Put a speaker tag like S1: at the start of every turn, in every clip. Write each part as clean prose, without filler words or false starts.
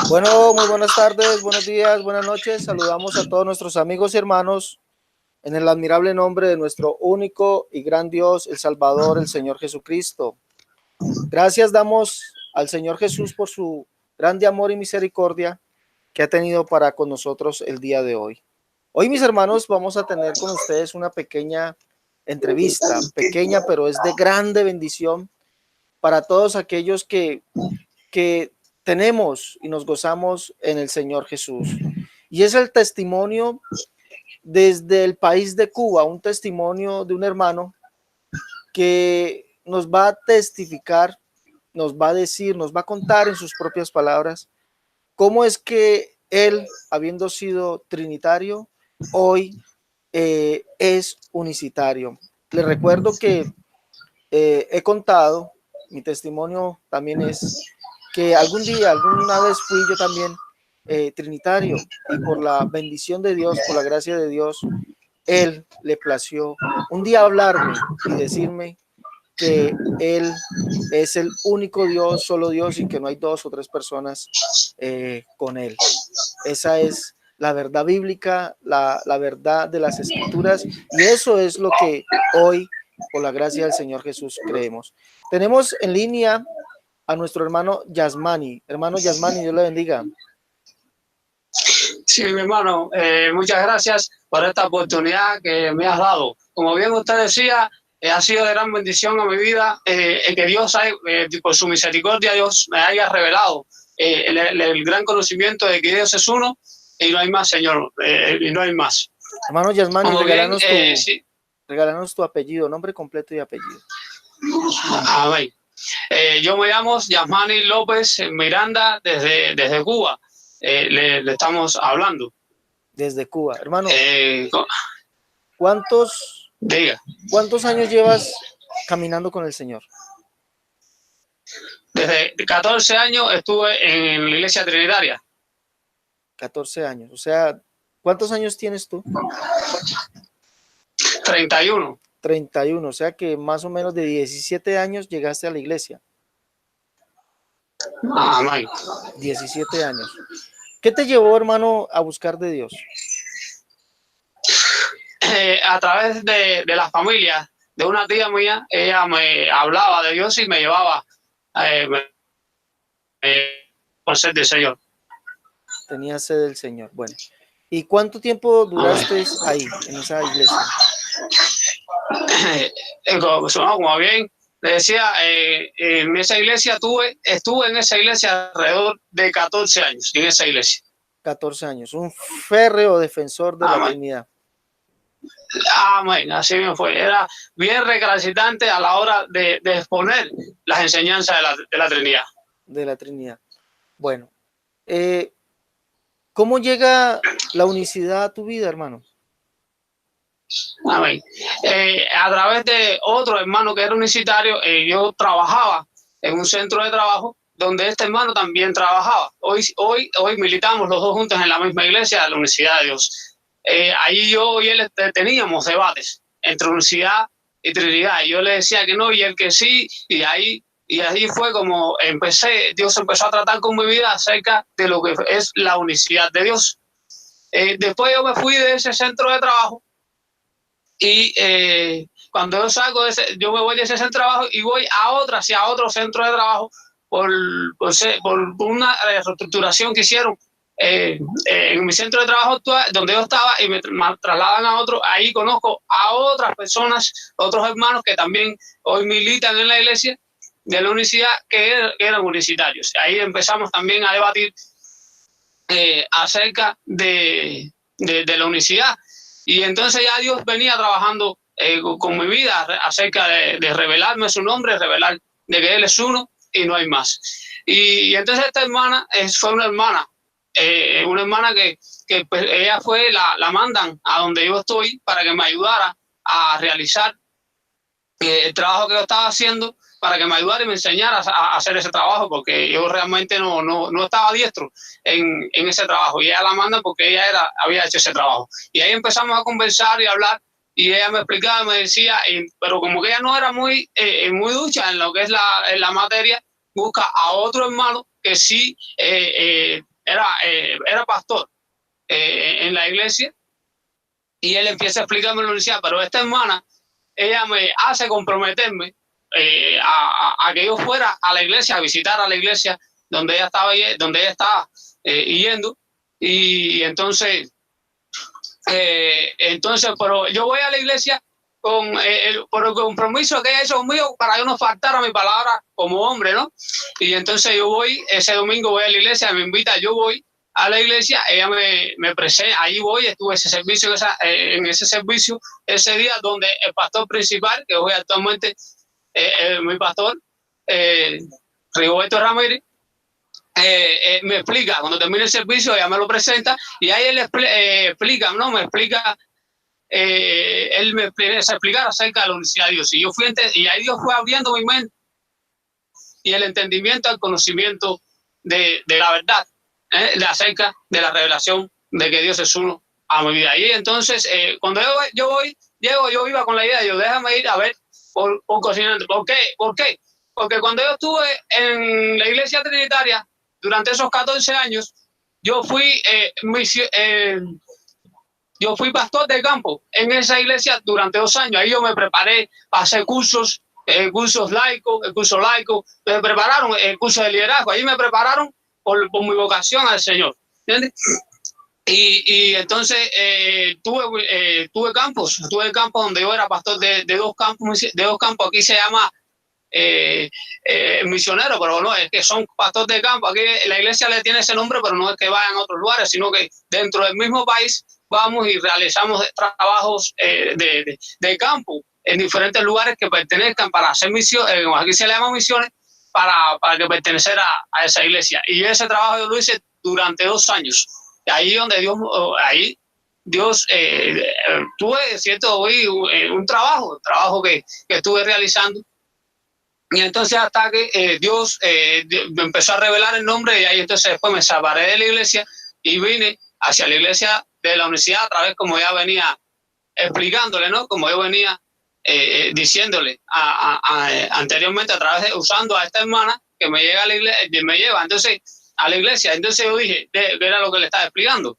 S1: Bueno, muy buenas tardes, buenos días, buenas noches. Saludamos a todos nuestros amigos y hermanos en el admirable nombre de nuestro único y gran Dios, el Salvador, el Señor Jesucristo. Gracias damos al Señor Jesús por su grande amor y misericordia que ha tenido para con nosotros el día de hoy. Hoy, mis hermanos, vamos a tener con ustedes una pequeña entrevista, pequeña, pero es de grande bendición para todos aquellos que tenemos y nos gozamos en el Señor Jesús. Y es el testimonio desde el país de Cuba, un testimonio de un hermano que nos va a testificar, nos va a decir, nos va a contar en sus propias palabras cómo es que él, habiendo sido trinitario, hoy es unicitario. Les recuerdo que he contado, mi testimonio también es que alguna vez fui yo también trinitario, y por la bendición de Dios, por la gracia de Dios, él le plació un día hablarme y decirme que él es el único Dios, solo Dios, y que no hay dos o tres personas con él. Esa es la verdad bíblica, la verdad de las escrituras, y eso es lo que hoy, por la gracia del Señor Jesús, creemos. Tenemos en línea a nuestro hermano Yasmani. Hermano Yasmani, Dios le bendiga.
S2: Sí, mi hermano, muchas gracias por esta oportunidad que me has dado. Como bien usted decía, ha sido de gran bendición a mi vida que Dios, por su misericordia, Dios me haya revelado el gran conocimiento de que Dios es uno y no hay más, Señor, y no hay más.
S1: Hermano Yasmani,
S2: sí.
S1: Regálanos tu apellido, nombre completo y apellido.
S2: Amén. Yo me llamo Yasmani López Miranda desde Cuba. Le estamos hablando.
S1: Desde Cuba. Hermano, ¿cuántos años llevas caminando con el Señor?
S2: Desde 14 años estuve en la iglesia trinitaria.
S1: 14 años. O sea, ¿cuántos años tienes tú?
S2: 31.
S1: 31. O sea que más o menos de 17 años llegaste a la iglesia.
S2: Amén.
S1: 17 años. ¿Qué te llevó, hermano, a buscar de Dios?
S2: A través de la familia de una tía mía, ella me hablaba de Dios y me llevaba por ser del Señor.
S1: Tenía sed del Señor. Bueno, ¿y cuánto tiempo duraste ahí, en esa iglesia?
S2: Como bien le decía, en esa iglesia estuve en esa iglesia alrededor de 14 años, en esa iglesia.
S1: 14 años, un férreo defensor de la Trinidad.
S2: Amén, así me fue. Era bien recalcitrante a la hora de exponer las enseñanzas de la Trinidad.
S1: De la Trinidad. Bueno, ¿cómo llega la unicidad a tu vida, hermano?
S2: Amén. A través de otro hermano que era unicitario, yo trabajaba en un centro de trabajo donde este hermano también trabajaba. Hoy militamos los dos juntos en la misma iglesia de la Unicidad de Dios. Ahí yo y él teníamos debates entre unicidad y Trinidad. Y yo le decía que no y él que sí, y ahí fue como Dios empezó a tratar con mi vida acerca de lo que es la unicidad de Dios. Después yo me fui de ese centro de trabajo y cuando yo salgo yo me voy de ese centro de trabajo y voy hacia otro centro de trabajo por una reestructuración que hicieron en mi centro de trabajo actual, donde yo estaba, y me trasladan a otro. Ahí conozco a otras personas, otros hermanos que también hoy militan en la iglesia de la unicidad, que eran unicitarios. Ahí empezamos también a debatir acerca de la unicidad. Y entonces ya Dios venía trabajando con mi vida acerca de revelarme su nombre, revelar de que Él es uno y no hay más. Y entonces esta hermana fue una hermana que pues, ella fue, la mandan a donde yo estoy para que me ayudara a realizar el trabajo que yo estaba haciendo, para que me ayudara y me enseñara a hacer ese trabajo, porque yo realmente no estaba diestro en ese trabajo, y ella la mandan porque ella había hecho ese trabajo. Y ahí empezamos a conversar y a hablar, y ella me explicaba, me decía, pero como que ella no era muy ducha en lo que es en la materia, busca a otro hermano que sí era pastor en la iglesia, y él empieza a explicarme en la universidad, pero esta hermana, ella me hace comprometerme a que yo fuera a la iglesia, a visitar a la iglesia donde ella estaba yendo, y entonces, pero yo voy a la iglesia por el compromiso que ella hizo conmigo para yo no faltar a mi palabra como hombre, ¿no? Y entonces yo voy, ese domingo voy a la iglesia, me invita, yo voy a la iglesia, ella me presenta, ahí voy, estuve en ese servicio, ese día donde el pastor principal, que hoy actualmente mi pastor, Rigoberto Ramírez, me explica, cuando termine el servicio, ella me lo presenta, y ahí él explica, ¿no? Me explica, él me empieza a explicar acerca de la universidad de Dios, y ahí Dios fue abriendo mi mente, y el entendimiento, el conocimiento de la verdad, acerca de la revelación de que Dios es uno a mi vida. Y entonces, cuando yo iba con la idea, yo déjame ir a ver por cocinante. ¿Por qué? Porque cuando yo estuve en la iglesia trinitaria, durante esos 14 años, yo fui pastor de campo en esa iglesia durante 2 años. Ahí yo me preparé, pasé cursos laicos, el curso laico, me prepararon el curso de liderazgo. Ahí me prepararon por mi vocación al Señor, ¿entiendes? Y entonces tuve campos donde yo era pastor de 2 campos, aquí se llama misionero, pero no, es que son pastores de campo. Aquí la iglesia le tiene ese nombre, pero no es que vayan a otros lugares, sino que dentro del mismo país vamos y realizamos trabajos de campo en diferentes lugares que pertenezcan para hacer misiones, aquí se le llama misiones, para que pertenecer a esa iglesia. Y ese trabajo yo lo hice durante 2 años. Ahí donde Dios tuve, ¿cierto? Un trabajo que estuve realizando. Y entonces hasta que Dios me empezó a revelar el nombre, y ahí entonces después me separé de la iglesia y vine hacia la iglesia de la universidad a través, como ya venía explicándole, ¿no? Como yo venía diciéndole anteriormente, a través usando a esta hermana que me llega a la iglesia, me lleva entonces a la iglesia. Entonces yo dije, que era lo que le estaba explicando.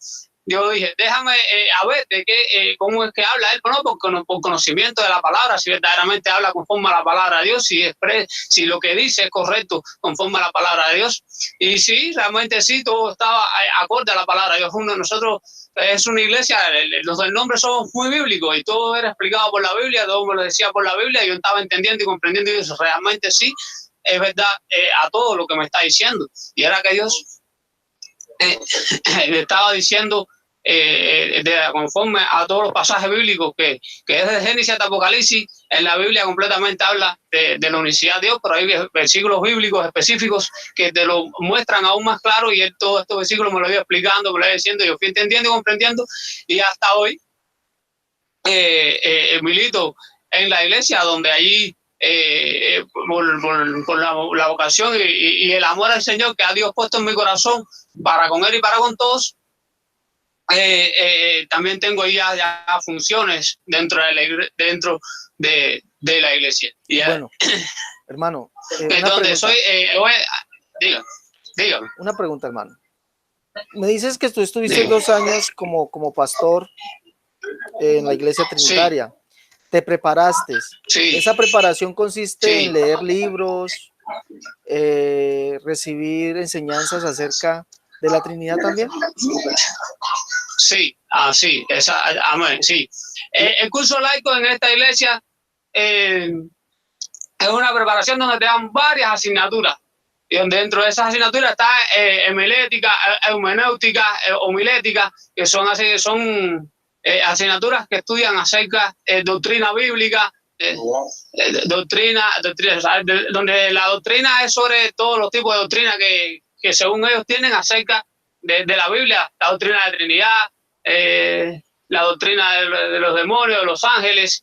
S2: Yo dije, déjame a ver de qué, cómo es que habla él, no por conocimiento de la palabra, si verdaderamente habla conforme a la palabra de Dios, si lo que dice es correcto conforme a la palabra de Dios. Y sí, realmente sí, todo estaba acorde a la palabra de Dios. Nosotros es una iglesia, los del nombre somos muy bíblicos, y todo era explicado por la Biblia, todo me lo decía por la Biblia, y yo estaba entendiendo y comprendiendo, y eso realmente sí, es verdad a todo lo que me está diciendo. Y era que Dios le estaba diciendo conforme a todos los pasajes bíblicos que desde Génesis hasta Apocalipsis en la Biblia completamente habla de la unicidad de Dios, pero hay versículos bíblicos específicos que te lo muestran aún más claro, y él todos estos versículos me lo iba explicando, me lo iba diciendo, yo fui entendiendo y comprendiendo, y hasta hoy milito en la iglesia, donde allí por la vocación y el amor al Señor que ha Dios puesto en mi corazón para con él y para con todos, también tengo ya funciones dentro de la iglesia.
S1: Bueno, hermano,
S2: dígame.
S1: Una pregunta, hermano. Me dices que tú estuviste 2 años como pastor en la iglesia trinitaria. Sí. Te preparaste.
S2: Sí.
S1: Esa preparación consiste en leer libros, recibir enseñanzas acerca de la Trinidad también.
S2: Sí, así, amén, sí. El curso laico en esta iglesia es una preparación donde te dan varias asignaturas, y donde dentro de esas asignaturas está hemelética, hermenéutica, homilética, que son asignaturas que estudian acerca de doctrina bíblica, donde la doctrina es sobre todos los tipos de doctrina que según ellos tienen acerca de la Biblia, la doctrina de Trinidad, la doctrina de los demonios, de los ángeles,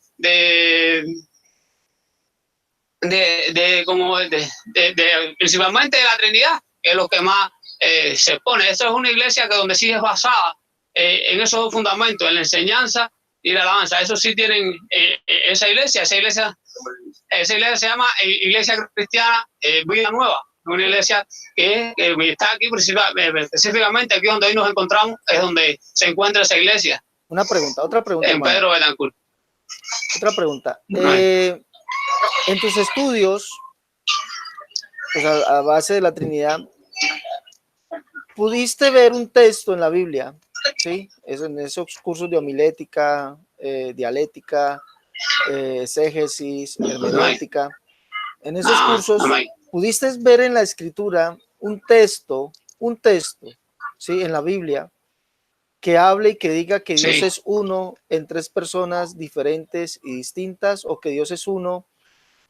S2: principalmente de la Trinidad, que es lo que más se pone. Esa es una iglesia que donde sí es basada en esos 2 fundamentos, en la enseñanza y la alabanza. Eso sí tienen esa iglesia se llama Iglesia Cristiana Vida Nueva, una iglesia que está aquí específicamente aquí donde hoy nos encontramos, es donde se encuentra esa iglesia.
S1: Otra pregunta.
S2: En Pedro Betancourt.
S1: Otra pregunta. En tus estudios, pues a base de la Trinidad, ¿pudiste ver un texto en la Biblia? ¿Sí? En esos cursos de homilética, dialéctica, exégesis, hermenéutica. En esos cursos, ¿pudiste ver en la Escritura un texto, ¿sí? En la Biblia, que hable y que diga que Dios es uno en tres personas diferentes y distintas, o que Dios es uno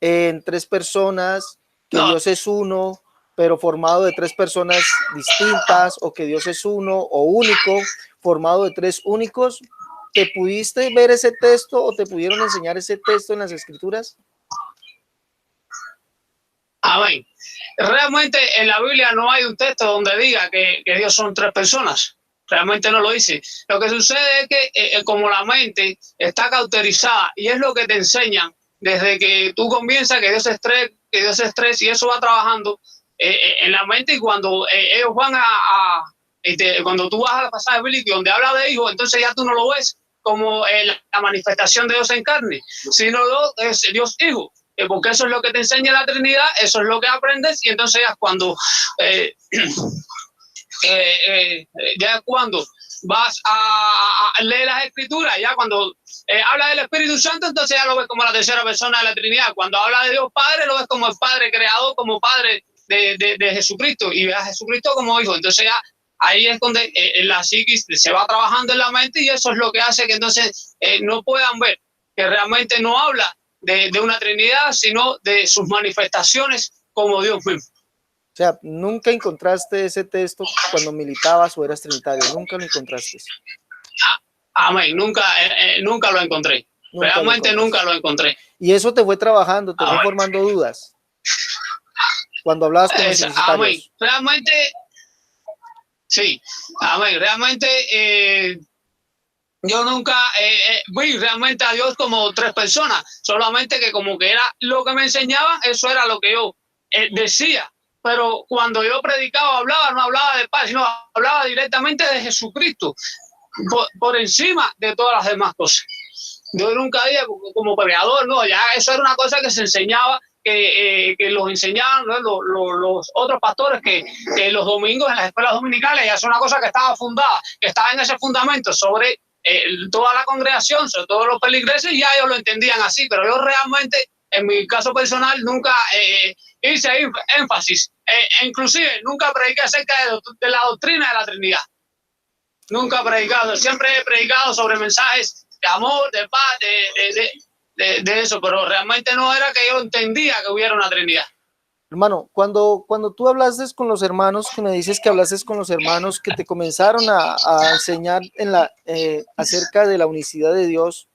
S1: en tres personas, que Dios es uno, pero formado de tres personas distintas, o que Dios es uno o único, formado de tres únicos? ¿Te pudiste ver ese texto o te pudieron enseñar ese texto en las Escrituras?
S2: Amén. Realmente en la Biblia no hay un texto donde diga que Dios son tres personas. Realmente no lo dice. Lo que sucede es que como la mente está cauterizada, y es lo que te enseñan desde que tú comienzas que Dios es tres, y eso va trabajando en la mente, y cuando ellos van cuando tú vas a la pasada bíblica donde habla de hijo, entonces ya tú no lo ves como la manifestación de Dios en carne, sino es Dios hijo. Porque eso es lo que te enseña la Trinidad, eso es lo que aprendes, y entonces ya cuando vas a leer las Escrituras, ya cuando habla del Espíritu Santo, entonces ya lo ves como la tercera persona de la Trinidad. Cuando habla de Dios Padre, lo ves como el Padre creador, como Padre de Jesucristo, y ves a Jesucristo como hijo. Entonces ya ahí es donde la psiquis se va trabajando en la mente, y eso es lo que hace que entonces no puedan ver que realmente no habla de una Trinidad, sino de sus manifestaciones como Dios mismo.
S1: O sea, nunca encontraste ese texto cuando militabas o eras trinitario, nunca lo encontraste.
S2: Amén, nunca lo encontré. Realmente nunca lo encontré.
S1: Y eso te fue trabajando, te fue formando dudas cuando hablabas con los trinitarios.
S2: Amén. Realmente, sí, amén. Realmente yo nunca vi realmente a Dios como tres personas, solamente que como que era lo que me enseñaban, eso era lo que yo decía. Pero cuando yo predicaba, no hablaba de paz, sino hablaba directamente de Jesucristo, por encima de todas las demás cosas. Yo nunca dije como predicador, no, ya eso era una cosa que se enseñaba, que los enseñaban, ¿no? los otros pastores, que los domingos en las escuelas dominicales, ya es una cosa que estaba fundada, que estaba en ese fundamento sobre toda la congregación, sobre todos los feligreses, y ya ellos lo entendían así, pero yo realmente, en mi caso personal, nunca hice énfasis, inclusive nunca prediqué acerca de la doctrina de la Trinidad. Nunca he predicado, siempre he predicado sobre mensajes de amor, de paz, de eso, pero realmente no era que yo entendía que hubiera una Trinidad.
S1: Hermano, cuando tú hablaste con los hermanos, que me dices que hablaste con los hermanos que te comenzaron a enseñar acerca de la unicidad de Dios,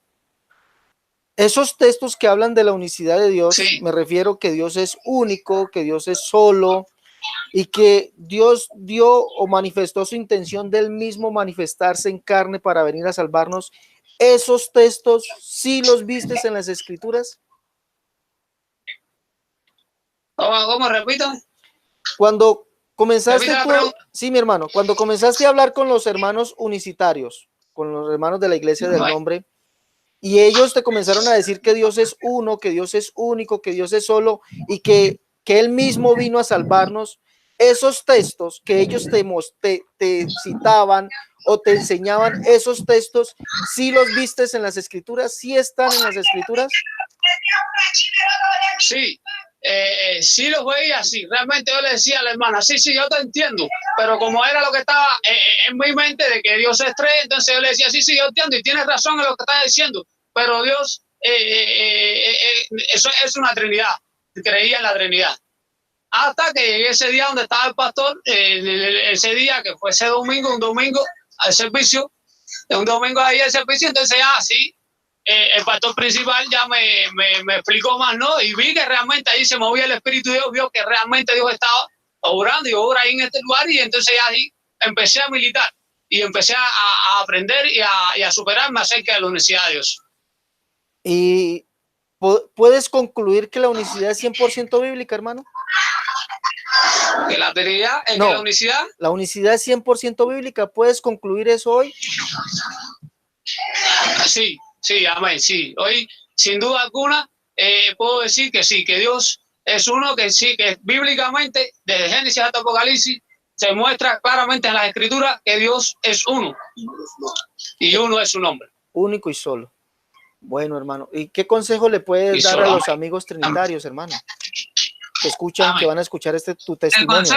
S1: esos textos que hablan de la unicidad de Dios, sí, me refiero que Dios es único, que Dios es solo, y que Dios dio o manifestó su intención del mismo manifestarse en carne para venir a salvarnos. ¿Esos textos sí los vistes en las Escrituras?
S2: ¿Cómo repito?
S1: Cuando comenzaste sí, mi hermano, cuando comenzaste a hablar con los hermanos unicitarios, con los hermanos de la Iglesia del Nombre, y ellos te comenzaron a decir que Dios es uno, que Dios es único, que Dios es solo, y que Él mismo vino a salvarnos, esos textos que ellos te citaban o te enseñaban, esos textos, ¿sí los vistes en las Escrituras? ¿Sí están en las Escrituras?
S2: Sí. Sí los veía así, realmente yo le decía a la hermana, sí, yo te entiendo, pero como era lo que estaba en mi mente de que Dios es tres, entonces yo le decía, sí, yo entiendo y tienes razón en lo que estás diciendo, pero Dios eso es una Trinidad, creía en la Trinidad. Hasta que llegué ese día donde estaba el pastor, ese día que fue ese un domingo al servicio, un domingo ahí al servicio, entonces sí, el pastor principal ya me explicó más, ¿no? Y vi que realmente ahí se movía el Espíritu de Dios, vio que realmente Dios estaba obrando y obra ahí en este lugar, y entonces ahí empecé a militar. y empecé a aprender y a superarme acerca de la unicidad de Dios.
S1: ¿Y puedes concluir que la unicidad es 100% bíblica, hermano?
S2: Que la Trinidad,
S1: no,
S2: que la unicidad.
S1: La unicidad es 100% bíblica. ¿Puedes concluir eso hoy?
S2: Sí, sí, amén, sí. Hoy, sin duda alguna, puedo decir que sí, que Dios es uno, que sí, que bíblicamente, desde Génesis hasta Apocalipsis, se muestra claramente en las Escrituras que Dios es uno. Y uno es su nombre.
S1: Único y solo. Bueno, hermano. ¿Y qué consejo le puedes dar a los amigos trinitarios, hermano? Que escuchan, que van a escuchar tu testimonio.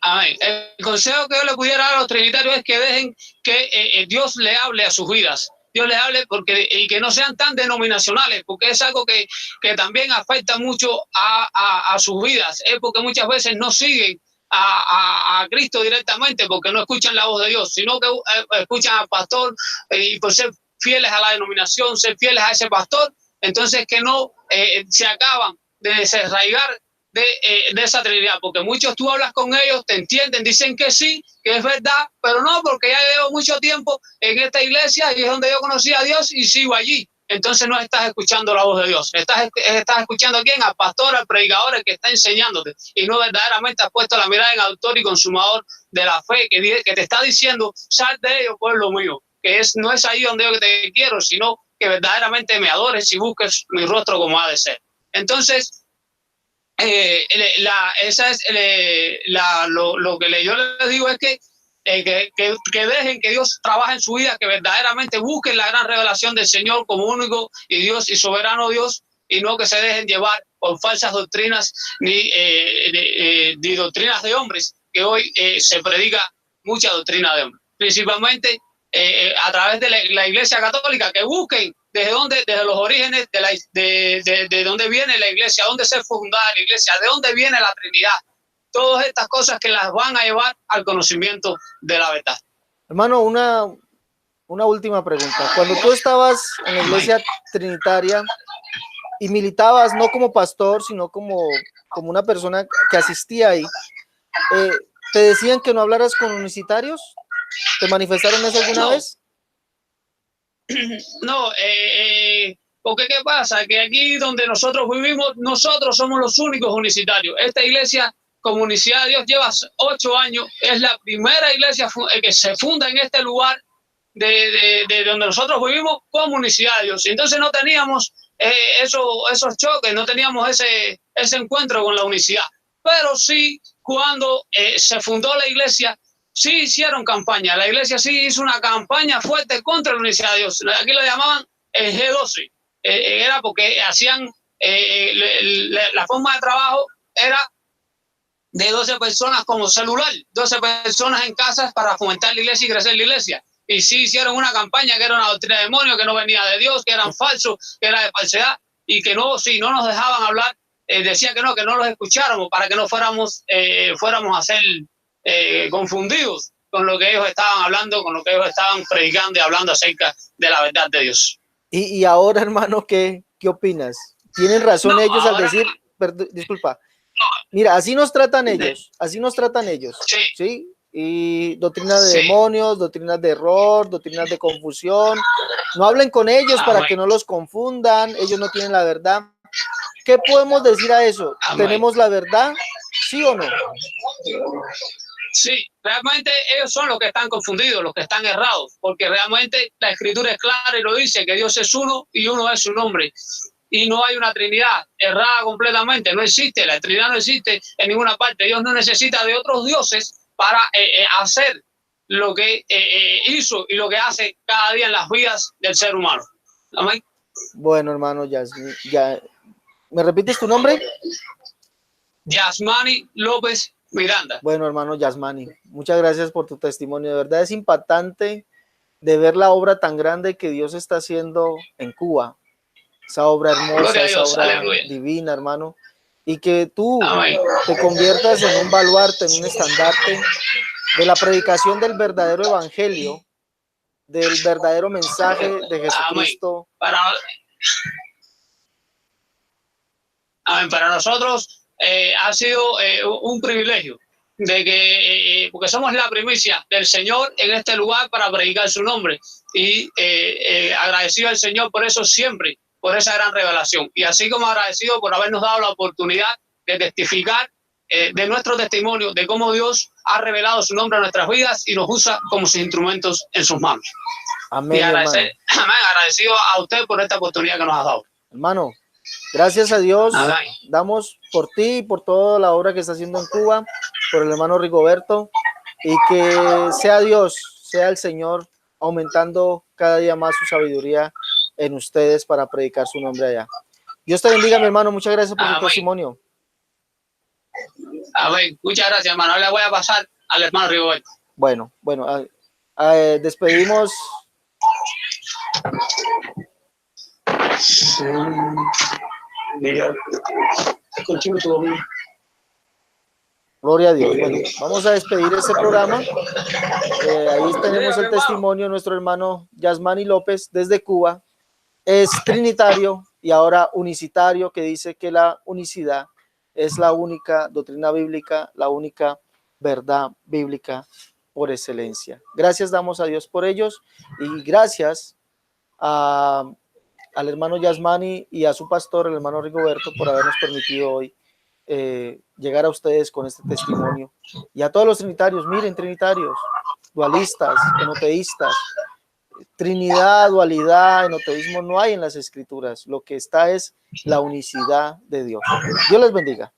S2: El consejo que yo le pudiera dar a los trinitarios es que dejen que Dios le hable a sus vidas. Dios les hable y que no sean tan denominacionales, porque es algo que también afecta mucho a sus vidas. Es porque muchas veces no siguen a Cristo directamente porque no escuchan la voz de Dios, sino que escuchan al pastor y por ser fieles a la denominación, ser fieles a ese pastor, entonces que no se acaban de desarraigar de esa Trinidad, porque muchos tú hablas con ellos, te entienden, dicen que sí, que es verdad, pero no, porque ya llevo mucho tiempo en esta iglesia y es donde yo conocí a Dios y sigo allí. Entonces no estás escuchando la voz de Dios, estás escuchando a quién, al pastor, al predicador, el que está enseñándote, y no verdaderamente has puesto la mirada en autor y consumador de la fe, que te está diciendo, sal de ellos, pueblo mío, que no es ahí donde yo te quiero, sino que verdaderamente me adores y busques mi rostro como ha de ser. Entonces, esa es lo que yo les digo es que dejen que Dios trabaje en su vida, que verdaderamente busquen la gran revelación del Señor como único y Dios y soberano Dios, y no que se dejen llevar por falsas doctrinas ni doctrinas de hombres, que hoy se predica mucha doctrina de hombres, principalmente a través de la Iglesia Católica, que busquen desde los orígenes de dónde viene la iglesia, dónde se fundada la iglesia, de dónde viene la Trinidad, todas estas cosas que las van a llevar al conocimiento de la verdad.
S1: Hermano, una última pregunta. Cuando tú estabas en la iglesia trinitaria y militabas no como pastor, sino como una persona que asistía ahí, ¿te decían que no hablaras con unicitarios? ¿Te manifestaron eso alguna vez?
S2: No, porque ¿qué pasa? Que aquí donde nosotros vivimos, nosotros somos los únicos unicitarios. Esta iglesia como Unicidad de Dios lleva 8 años, es la primera iglesia que se funda en este lugar de donde nosotros vivimos como Unicidad de Dios. Entonces no teníamos esos choques, no teníamos ese encuentro con la unicidad. Pero sí, cuando se fundó la iglesia, sí hicieron campaña. La iglesia sí hizo una campaña fuerte contra la unicidad de Dios. Aquí lo llamaban el G12. Era porque hacían la forma de trabajo era de 12 personas como celular, 12 personas en casas para fomentar la iglesia y crecer la iglesia. Y sí hicieron una campaña que era una doctrina de demonio, que no venía de Dios, que eran falsos, que era de falsedad, y que no, si no nos dejaban hablar, decían que no los escucháramos para que no fuéramos a ser confundidos con lo que ellos estaban hablando, con lo que ellos estaban predicando y hablando acerca de la verdad de Dios.
S1: Y ahora, hermano, ¿qué opinas? ¿Tienen razón ellos al decir, disculpa, mira, así nos tratan ellos, ¿sí? Y doctrinas de demonios, doctrinas de error, doctrinas de confusión, no hablen con ellos para que no los confundan, ellos no tienen la verdad. ¿Qué podemos decir a eso? ¿Tenemos la verdad? ¿Sí o no?
S2: Sí, realmente ellos son los que están confundidos, los que están errados, porque realmente la escritura es clara y lo dice, que Dios es uno y uno es su nombre. Y no hay una Trinidad errada completamente, no existe, la Trinidad no existe en ninguna parte. Dios no necesita de otros dioses para hacer lo que hizo y lo que hace cada día en las vidas del ser humano. ¿Amén?
S1: Bueno, hermano, ¿me repites tu nombre?
S2: Yasmani López Miranda.
S1: Bueno, hermano Yasmani, muchas gracias por tu testimonio. De verdad es impactante de ver la obra tan grande que Dios está haciendo en Cuba. Esa obra hermosa, esa obra divina, hermano. Y que tú te conviertas en un baluarte, en un estandarte de la predicación del verdadero evangelio, del verdadero mensaje de Jesucristo.
S2: Para nosotros ha sido un privilegio de que, porque somos la primicia del Señor en este lugar para predicar su nombre. Y agradecido al Señor por eso siempre, por esa gran revelación. Y así como agradecido por habernos dado la oportunidad de testificar de nuestro testimonio, de cómo Dios ha revelado su nombre a nuestras vidas y nos usa como sus instrumentos en sus manos.
S1: Amén,
S2: y agradecido a usted por esta oportunidad que nos ha dado.
S1: Hermano, gracias a Dios,
S2: Amén.
S1: damos por ti y por toda la obra que está haciendo en Cuba, por el hermano Rigoberto, y que sea Dios, sea el Señor, aumentando cada día más su sabiduría en ustedes para predicar su nombre allá. Dios te bendiga, mi hermano, muchas gracias por tu testimonio.
S2: Amén. Muchas gracias, hermano. Ahora le voy a pasar al hermano Rigoberto.
S1: Bueno, despedimos. Gloria a Dios. Bueno, vamos a despedir este programa. Ahí tenemos el testimonio de nuestro hermano Yasmani López desde Cuba. Es trinitario y ahora unicitario, que dice que la unicidad es la única doctrina bíblica, la única verdad bíblica por excelencia. Gracias damos a Dios por ellos y gracias al hermano Yasmani y a su pastor, el hermano Rigoberto, por habernos permitido hoy llegar a ustedes con este testimonio. Y a todos los trinitarios, miren, trinitarios, dualistas, enoteístas, Trinidad, dualidad, enoteísmo no hay en las escrituras. Lo que está es la unicidad de Dios. Dios les bendiga.